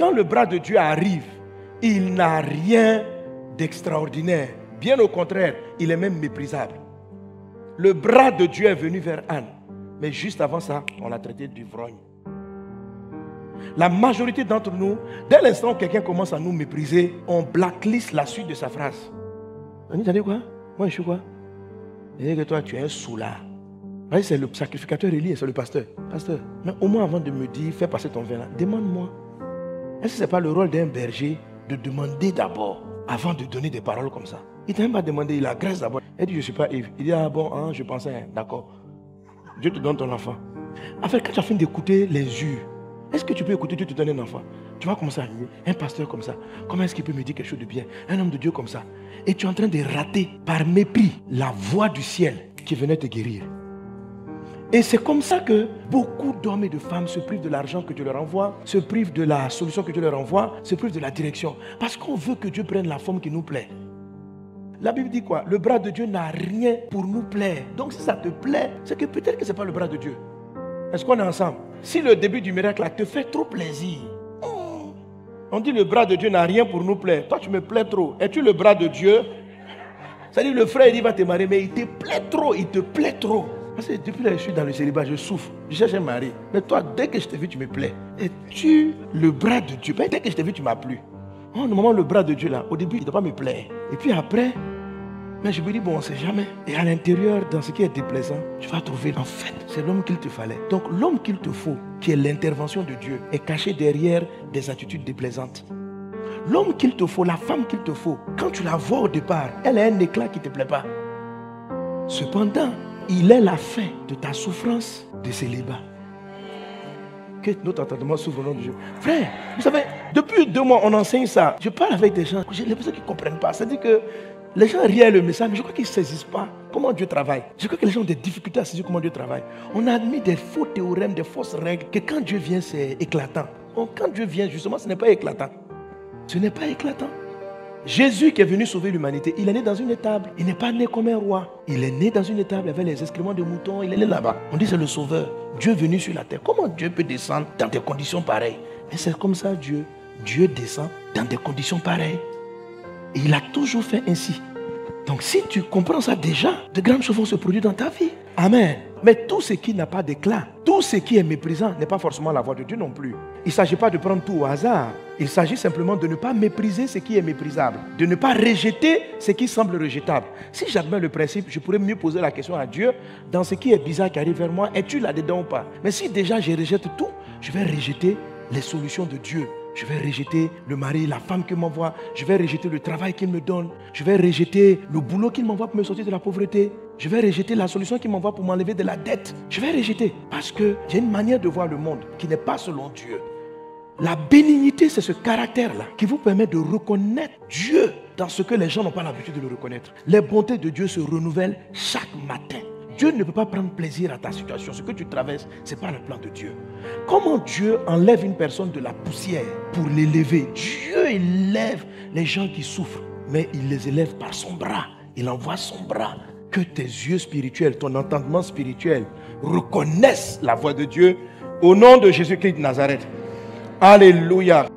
quand le bras de Dieu arrive, il n'a rien d'extraordinaire. Bien au contraire, il est même méprisable. Le bras de Dieu est venu vers Anne. Mais juste avant ça, on l'a traité d'ivrogne. La majorité d'entre nous, dès l'instant où quelqu'un commence à nous mépriser, on blacklist la suite de sa phrase. On dit, t'as dit quoi? Moi, je suis quoi? Il dit que toi, tu es un soulard. C'est le sacrificateur Élie, c'est le pasteur. Pasteur, mais au moins avant de me dire, fais passer ton vin là, demande-moi. Est-ce que ce n'est pas le rôle d'un berger de demander d'abord, avant de donner des paroles comme ça? Il ne t'a même pas demandé, il agresse d'abord. Il dit, je ne suis pas Yves. Il dit, ah bon, hein, je pensais, hein, d'accord. Dieu te donne ton enfant. En fait, quand tu as fini d'écouter l'injure, est-ce que tu peux écouter Dieu te donne un enfant? Tu vas commencer à dire, un pasteur comme ça, comment est-ce qu'il peut me dire quelque chose de bien? Un homme de Dieu comme ça. Et tu es en train de rater par mépris la voix du ciel qui venait te guérir. Et c'est comme ça que beaucoup d'hommes et de femmes se privent de l'argent que Dieu leur envoie, se privent de la solution que Dieu leur envoie, se privent de la direction. Parce qu'on veut que Dieu prenne la forme qui nous plaît. La Bible dit quoi? Le bras de Dieu n'a rien pour nous plaire. Donc si ça te plaît, c'est que peut-être que ce n'est pas le bras de Dieu. Est-ce qu'on est ensemble? Si le début du miracle là, te fait trop plaisir, on dit le bras de Dieu n'a rien pour nous plaire. Toi tu me plais trop. Es-tu le bras de Dieu? C'est-à-dire le frère il dit va te marier, mais il te plaît trop, il te plaît trop. Parce que depuis là, je suis dans le célibat, je souffre. Je cherche un mari. Mais toi, dès que je t'ai vu, tu me plais. Es-tu le bras de Dieu? Dès que je t'ai vu, tu m'as plu. Oh, normalement, le bras de Dieu, là, au début, il ne doit pas me plaire. Et puis après, mais je me dis, bon, on ne sait jamais. Et à l'intérieur, dans ce qui est déplaisant, tu vas trouver, en fait, c'est l'homme qu'il te fallait. Donc, l'homme qu'il te faut, qui est l'intervention de Dieu, est caché derrière des attitudes déplaisantes. L'homme qu'il te faut, la femme qu'il te faut, quand tu la vois au départ, elle a un éclat qui ne te plaît pas. Cependant, il est la fin de ta souffrance de célibat. Que notre entendement s'ouvre au nom de Dieu. Frère, vous savez, depuis 2 mois, on enseigne ça. Je parle avec des gens, j'ai l'impression qu'ils ne comprennent pas. C'est-à-dire que les gens rient le message, mais je crois qu'ils ne saisissent pas comment Dieu travaille. Je crois que les gens ont des difficultés à saisir comment Dieu travaille. On a admis des faux théorèmes, des fausses règles, que quand Dieu vient, c'est éclatant. Donc, quand Dieu vient, justement, ce n'est pas éclatant. Ce n'est pas éclatant. Jésus qui est venu sauver l'humanité, il est né dans une étable. Il n'est pas né comme un roi. Il est né dans une étable avec les excréments de moutons. Il est né là-bas. On dit c'est le sauveur. Dieu est venu sur la terre. Comment Dieu peut descendre dans des conditions pareilles? Mais c'est comme ça Dieu. Dieu descend dans des conditions pareilles. Et il a toujours fait ainsi. Donc si tu comprends ça déjà, de grandes choses vont se produire dans ta vie. Amen. Mais tout ce qui n'a pas d'éclat, tout ce qui est méprisant n'est pas forcément la voix de Dieu non plus. Il ne s'agit pas de prendre tout au hasard. Il s'agit simplement de ne pas mépriser ce qui est méprisable. De ne pas rejeter ce qui semble rejetable. Si j'admets le principe, je pourrais mieux poser la question à Dieu. Dans ce qui est bizarre qui arrive vers moi, es-tu là-dedans ou pas? Mais si déjà je rejette tout, je vais rejeter les solutions de Dieu. Je vais rejeter le mari, la femme qu'il m'envoie. Je vais rejeter le travail qu'il me donne. Je vais rejeter le boulot qu'il m'envoie pour me sortir de la pauvreté. Je vais rejeter la solution qu'il m'envoie pour m'enlever de la dette. Je vais rejeter parce que j'ai une manière de voir le monde qui n'est pas selon Dieu. La bénignité, c'est ce caractère-là qui vous permet de reconnaître Dieu dans ce que les gens n'ont pas l'habitude de le reconnaître. Les bontés de Dieu se renouvellent chaque matin. Dieu ne peut pas prendre plaisir à ta situation. Ce que tu traverses, ce n'est pas le plan de Dieu. Comment Dieu enlève une personne de la poussière pour l'élever? Dieu élève les gens qui souffrent, mais il les élève par son bras. Il envoie son bras. Que tes yeux spirituels, ton entendement spirituel reconnaissent la voix de Dieu au nom de Jésus-Christ de Nazareth. Alléluia.